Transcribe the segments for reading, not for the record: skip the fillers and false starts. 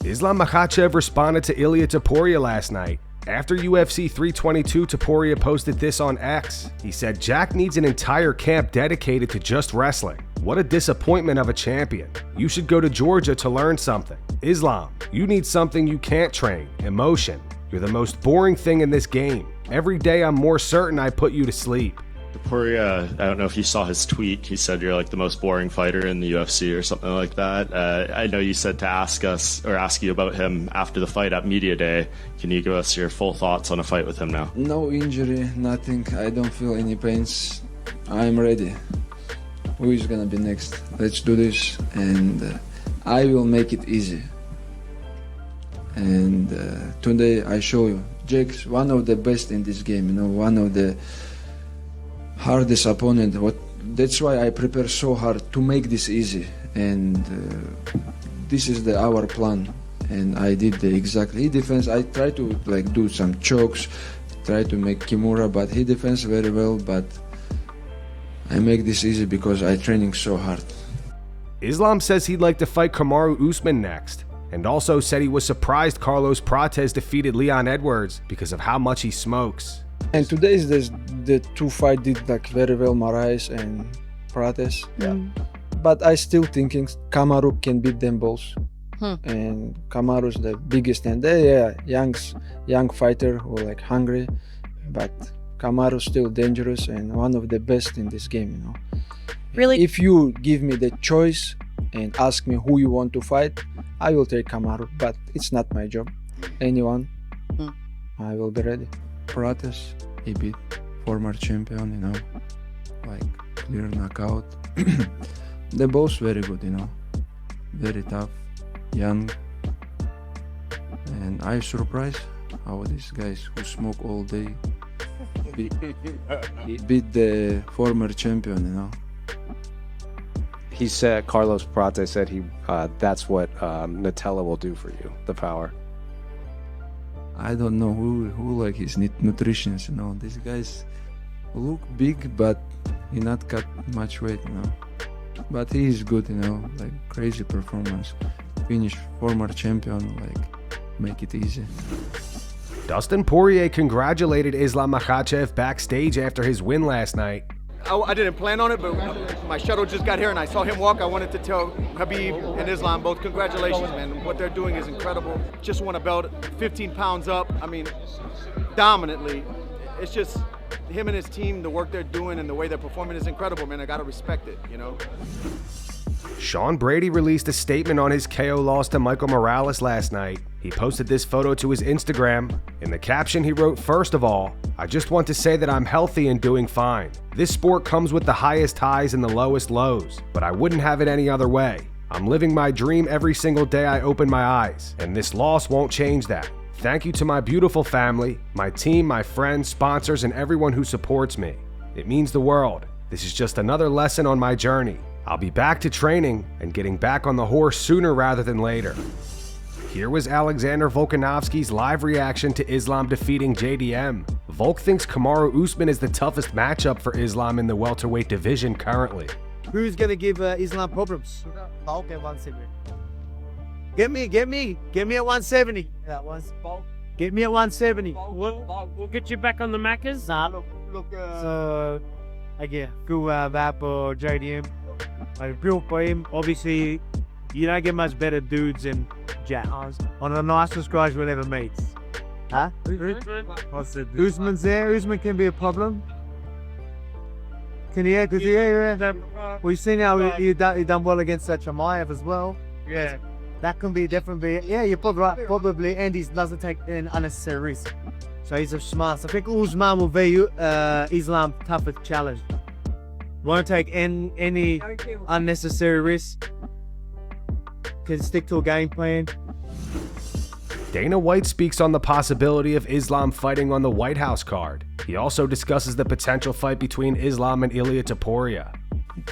Islam Makhachev responded to Ilia Topuria last night. After UFC 322, Topuria posted this on X. He said, "Jack needs an entire camp dedicated to just wrestling. What a disappointment of a champion. You should go to Georgia to learn something. Islam, you need something you can't train, emotion. You're the most boring thing in this game. Every day I'm more certain I put you to sleep." Topuria, I don't know if you saw his tweet. He said you're like the most boring fighter in the UFC or something like that. I know you said to ask you about him after the fight at Media Day. Can you give us your full thoughts on a fight with him now? No injury, nothing. I don't feel any pains. I'm ready. Who is gonna be next? Let's do this, and I will make it easy. And today I show you, Jack's one of the best in this game. You know, one of the hardest opponent. That's why I prepare so hard to make this easy, and this is our plan. And I did exactly. He defends. I try to do some chokes, try to make Kimura, but he defends very well. But I make this easy because I training so hard. Islam says he'd like to fight Kamaru Usman next, and also said he was surprised Carlos Prates defeated Leon Edwards because of how much he smokes. And today is the two fight did very well, Marais and Prates. Yeah. But I still thinking Kamaru can beat them both. And Kamaru's the biggest, and they young fighter who hungry, but Kamaru's still dangerous and one of the best in this game. You know. Really? If you give me the choice and ask me who you want to fight, I will take Kamaru. But it's not my job. Anyone, I will be ready. Prates, he beat former champion, you know, clear knockout. They're both very good, you know, very tough, young, and I'm surprised how these guys who smoke all day beat the former champion, you know. He said, Carlos Prates said that's what Nutella will do for you, the power. I don't know who his nutritionist, you know. These guys look big, but he not cut much weight, you know. But he is good, you know, crazy performance. Finish former champion, make it easy. Dustin Poirier congratulated Islam Makhachev backstage after his win last night. I didn't plan on it, but my shuttle just got here and I saw him walk. I wanted to tell Khabib and Islam both congratulations, man. What they're doing is incredible. Just won a belt, 15 pounds up. I mean, dominantly. It's just him and his team, the work they're doing and the way they're performing is incredible, man. I gotta respect it, you know. Sean Brady released a statement on his KO loss to Michael Morales last night. He posted this photo to his Instagram. In the caption, he wrote, "First of all, I just want to say that I'm healthy and doing fine. This sport comes with the highest highs and the lowest lows, but I wouldn't have it any other way. I'm living my dream every single day I open my eyes, and this loss won't change that. Thank you to my beautiful family, my team, my friends, sponsors, and everyone who supports me. It means the world. This is just another lesson on my journey. I'll be back to training and getting back on the horse sooner rather than later." Here was Alexander Volkanovski's live reaction to Islam defeating JDM. Volk thinks Kamaru Usman is the toughest matchup for Islam in the welterweight division currently. Who's gonna give Islam problems? Volk at 170. Get me at 170. That one's Volk. Get me at 170. We'll get you back on the Maccas. Nah, look. So, go Vap or JDM. I feel for him. Obviously, you don't get much better dudes than Jack. One of the nicest guys we'll ever meet. Huh? Usman's there. Usman can be a problem. Can he? Because we've seen how he done well against Chimaev as well. Yeah. That can be definitely. Yeah, you're probably right. Probably, and he doesn't take an unnecessary risk. So he's a smart. I think Usman will be Islam's toughest challenge. Won't take any unnecessary risk. Can stick to a game plan. Dana White speaks on the possibility of Islam fighting on the White House card. He also discusses the potential fight between Islam and Ilia Topuria.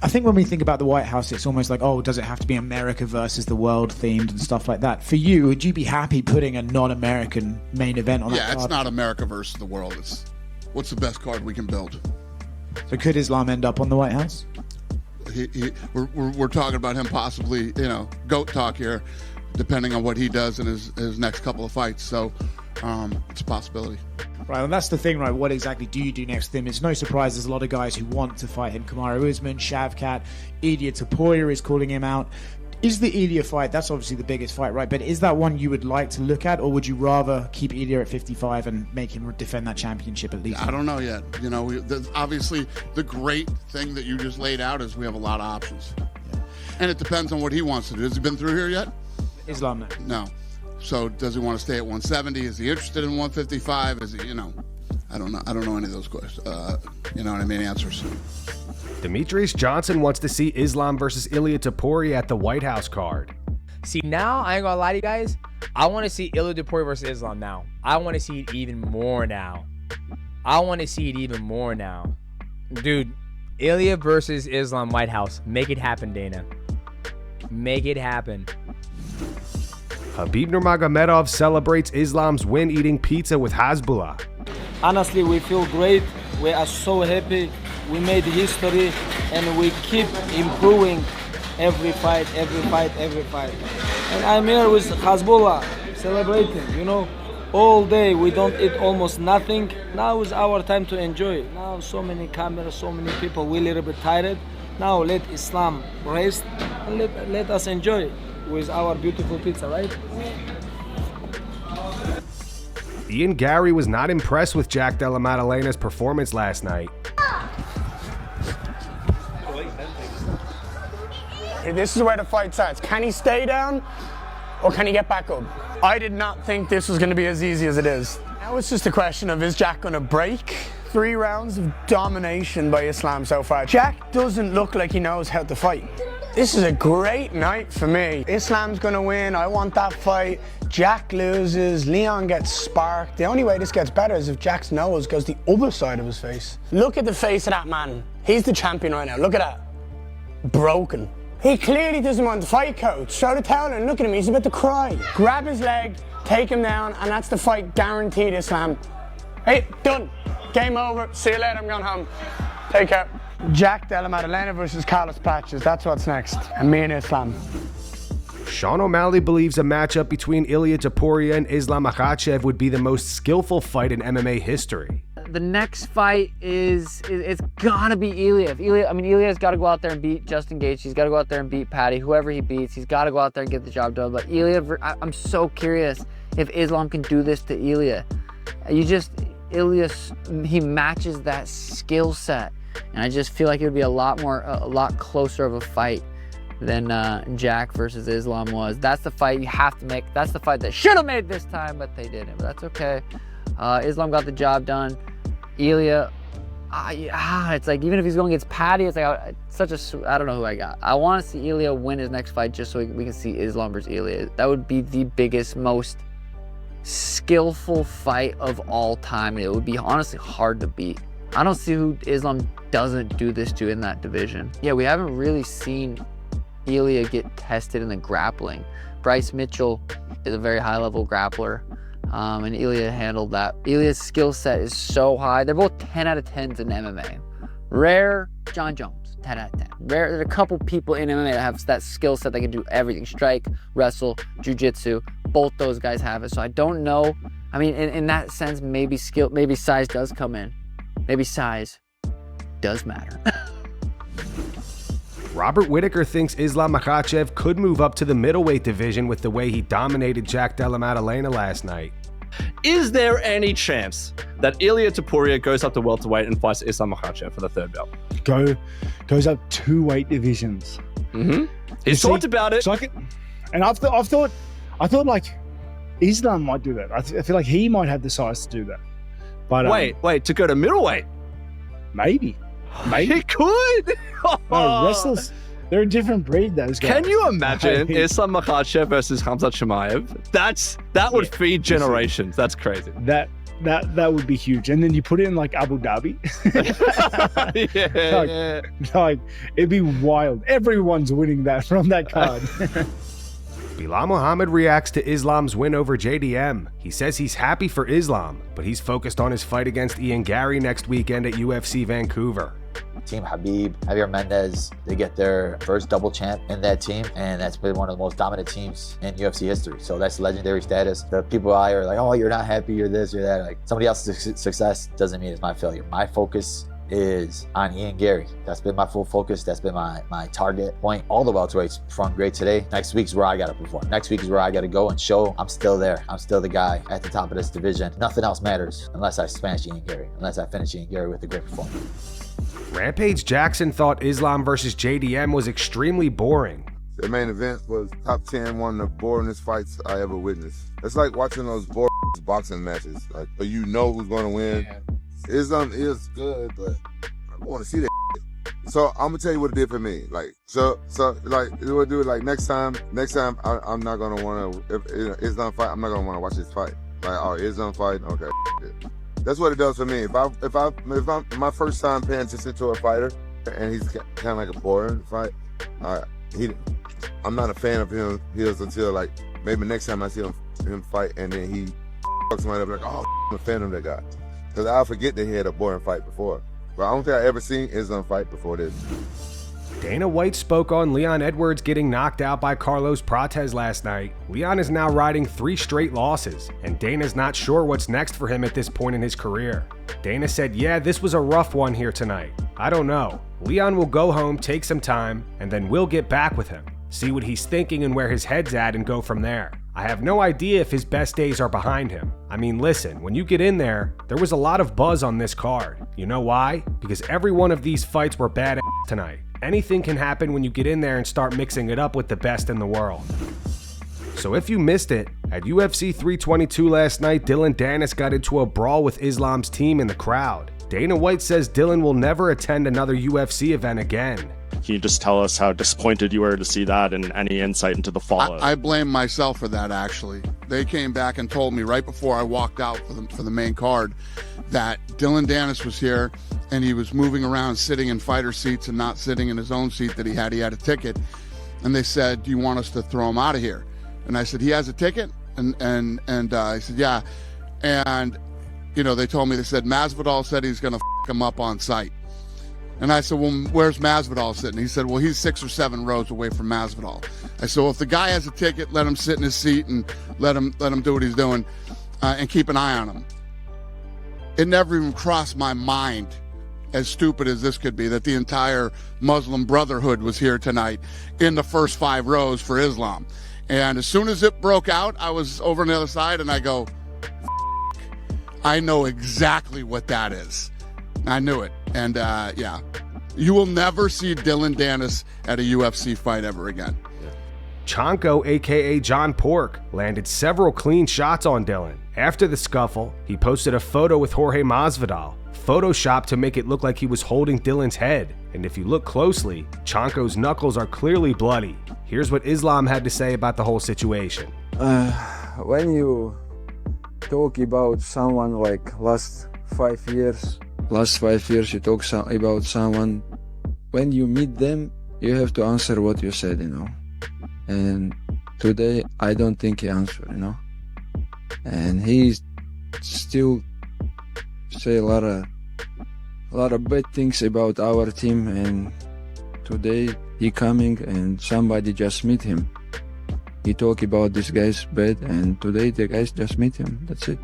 I think when we think about the White House, it's almost like, oh, does it have to be America versus the world themed and stuff like that? For you, would you be happy putting a non-American main event on that card? Yeah, it's not America versus the world. It's what's the best card we can build. So could Islam end up on the White House? We're talking about him possibly, GOAT talk here. depending on what he does in his next couple of fights. So it's a possibility. Right, and that's the thing, right? What exactly do you do next with him? It's no surprise there's a lot of guys who want to fight him. Kamaru Usman, Shavkat, Ilia Topuria is calling him out. Is the Ilia fight, that's obviously the biggest fight, right? But is that one you would like to look at, or would you rather keep Ilia at 55 and make him defend that championship at least? I don't know yet. You know, obviously the great thing that you just laid out is we have a lot of options. Yeah. And it depends on what he wants to do. Has he been through here yet? Islam, no. So does he want to stay at 170? Is he interested in 155? Is he, you know, I don't know. I don't know any of those questions. You know what I mean? Answers. Demetrious Johnson wants to see Islam versus Ilia Topuria at the White House card. See, now, I ain't gonna lie to you guys, I want to see Ilia Topuria versus Islam now. I want to see it even more now. Dude, Ilia versus Islam White House. Make it happen, Dana. Make it happen. Khabib Nurmagomedov celebrates Islam's win eating pizza with Hasbulla. Honestly, we feel great. We are so happy. We made history, and we keep improving every fight. And I'm here with Hasbulla, celebrating, you know, all day. We don't eat almost nothing. Now is our time to enjoy. Now so many cameras, so many people, we're a little bit tired. Now let Islam rest, and let us enjoy with our beautiful pizza, right? Garry was not impressed with Jack Della Maddalena's performance last night. This is where the fight starts. Can he stay down or can he get back up? I did not think this was going to be as easy as it is. Now it's just a question of, is Jack going to break? 3 rounds of domination by Islam so far. Jack doesn't look like he knows how to fight. This is a great night for me. Islam's going to win. I want that fight. Jack loses. Leon gets sparked. The only way this gets better is if Jack's nose goes the other side of his face. Look at the face of that man. He's the champion right now. Look at that. Broken. He clearly doesn't want to fight, coach. Throw the towel and look at him. He's about to cry. Grab his leg, take him down, and that's the fight guaranteed, Islam. Hey, done. Game over. See you later. I'm going home. Take care. Jack Della Maddalena versus Carlos Patches. That's what's next. And me and Islam. Sean O'Malley believes a matchup between Ilia Topuria and Islam Makhachev would be the most skillful fight in MMA history. The next fight it's gonna be Ilia. Ilia's got to go out there and beat Justin Gaethje. He's got to go out there and beat Patty. Whoever he beats, he's got to go out there and get the job done. But Ilia, I'm so curious if Islam can do this to Ilia. Ilia, he matches that skill set, and I just feel like it would be a lot closer of a fight than Jack versus Islam was. That's the fight you have to make. That's the fight that should have made this time, but they didn't. But that's okay. Islam got the job done. Ilia, it's like, even if he's going against Patty, it's like I don't know who I got. I want to see Ilia win his next fight just so we can see Islam versus Ilia. That would be the biggest, most skillful fight of all time. It would be honestly hard to beat. I don't see who Islam doesn't do this to in that division. Yeah, we haven't really seen Ilia get tested in the grappling. Bryce Mitchell is a very high-level grappler. And Ilia handled that. Ilia's skill set is so high. They're both 10 out of 10s in MMA. Rare, John Jones, 10 out of 10. Rare, there's a couple people in MMA that have that skill set that can do everything. Strike, wrestle, jiu-jitsu. Both those guys have it. So I don't know. I mean, in that sense, maybe size does come in. Maybe size does matter. Robert Whittaker thinks Islam Makhachev could move up to the middleweight division with the way he dominated Jack Della Maddalena last night. Is there any chance that Ilia Topuria goes up to welterweight and fights Islam Makhachev for the 3rd belt? Goes up 2 weight divisions. He's talked about it. So I thought like Islam might do that. I feel like he might have the size to do that. But wait, to go to middleweight? Maybe. He could. No, wrestlers, they're a different breed, those guys. Can you imagine Islam Makhachev versus Khamzat Chimaev? That would feed generations. That's crazy. That would be huge. And then you put it in like Abu Dhabi. Like it'd be wild. Everyone's winning that from that card. Belal Muhammad reacts to Islam's win over JDM. He says he's happy for Islam, but he's focused on his fight against Garry next weekend at UFC Vancouver. Team Khabib, Javier Mendez, they get their first double champ in that team, and that's been one of the most dominant teams in UFC history. So that's legendary status. The people out here are like, oh, you're not happy, you're this, you're that. Like, somebody else's success doesn't mean it's my failure. My focus is on Ian Garry. That's been my full focus. That's been my target point. All the welterweights performed great today. Next week's where I got to perform. Next week is where I got to go and show I'm still there. I'm still the guy at the top of this division. Nothing else matters unless I smash Ian Garry, unless I finish Ian Garry with a great performance. Rampage Jackson thought Islam versus JDM was extremely boring. The main event was top 10, one of the boringest fights I ever witnessed. It's like watching those boring boxing matches. Like, but you know who's going to win. Yeah. Islam is good, but I don't want to see that shit. So I'm gonna tell you what it did for me. Like, so like, it would do it like next time I'm not gonna want to. If Islam fight, I'm not gonna want to watch this fight. Like, oh, Islam fight, okay. That's what it does for me. If I'm my first time paying attention to a fighter and he's kind of like a boring fight, I'm not a fan of his until like maybe next time I see him fight and then he fucks somebody up like, oh, I'm a fan of that guy. Because I'll forget that he had a boring fight before. But I don't think I ever seen Islam fight before this. Dana White spoke on Leon Edwards getting knocked out by Carlos Prates last night. Leon is now riding 3 straight losses, and Dana's not sure what's next for him at this point in his career. Dana said, yeah, this was a rough one here tonight. I don't know. Leon will go home, take some time, and then we'll get back with him. See what he's thinking and where his head's at and go from there. I have no idea if his best days are behind him. I mean, listen, when you get in there was a lot of buzz on this card. You know why? Because every one of these fights were badass tonight. Anything can happen when you get in there and start mixing it up with the best in the world. So if you missed it, at UFC 322 last night, Dillon Danis got into a brawl with Islam's team in the crowd. Dana White says Dillon will never attend another UFC event again. Can you just tell us how disappointed you were to see that and any insight into the fallout? I blame myself for that, actually. They came back and told me right before I walked out for the main card that Dillon Danis was here and he was moving around sitting in fighter seats and not sitting in his own seat that he had. He had a ticket. And they said, do you want us to throw him out of here? And I said, he has a ticket? And I said, yeah. And, you know, they told me, they said, Masvidal said he's going to f him up on site. And I said, well, where's Masvidal sitting? He said, well, he's 6 or 7 rows away from Masvidal. I said, well, if the guy has a ticket, let him sit in his seat and let him do what he's doing and keep an eye on him. It never even crossed my mind, as stupid as this could be, that the entire Muslim Brotherhood was here tonight in the first 5 rows for Islam. And as soon as it broke out, I was over on the other side and I go, I know exactly what that is. I knew it. And yeah, you will never see Dillon Danis at a UFC fight ever again. Chonko, aka John Pork, landed several clean shots on Dillon. After the scuffle, he posted a photo with Jorge Masvidal, photoshopped to make it look like he was holding Dillon's head. And if you look closely, Chonko's knuckles are clearly bloody. Here's what Islam had to say about the whole situation. When you talk about someone like last 5 years you talk about someone, when you meet them, you have to answer what you said, you know. And today, I don't think he answered, you know. And he still say a lot of bad things about our team. And today, he coming and somebody just meet him. He talk about this guy's bad, and today the guys just meet him. That's it.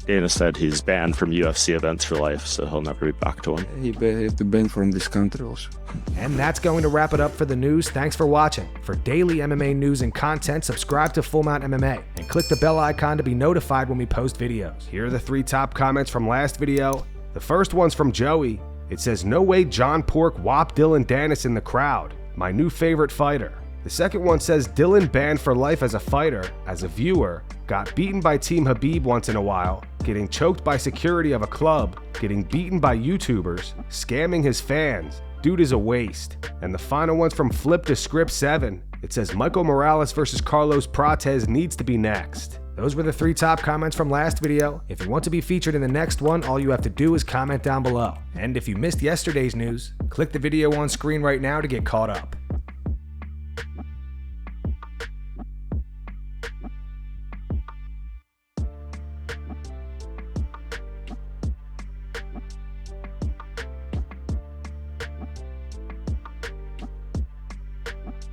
Dana said he's banned from UFC events for life, so he'll never be back to one. He have to ban from this country also. And that's going to wrap it up for the news. Thanks for watching. For daily MMA news and content, subscribe to Full Mount MMA and click the bell icon to be notified when we post videos. Here are the 3 top comments from last video. The first one's from Joey. It says, no way John Pork whopped Dillon Danis in the crowd. My new favorite fighter. The second one says Dillon banned for life as a fighter, as a viewer, got beaten by Team Khabib once in a while, getting choked by security of a club, getting beaten by YouTubers, scamming his fans. Dude is a waste. And the final one's from Flip to Script 7. It says Michael Morales versus Carlos Prates needs to be next. Those were the 3 top comments from last video. If you want to be featured in the next one, all you have to do is comment down below. And if you missed yesterday's news, click the video on screen right now to get caught up.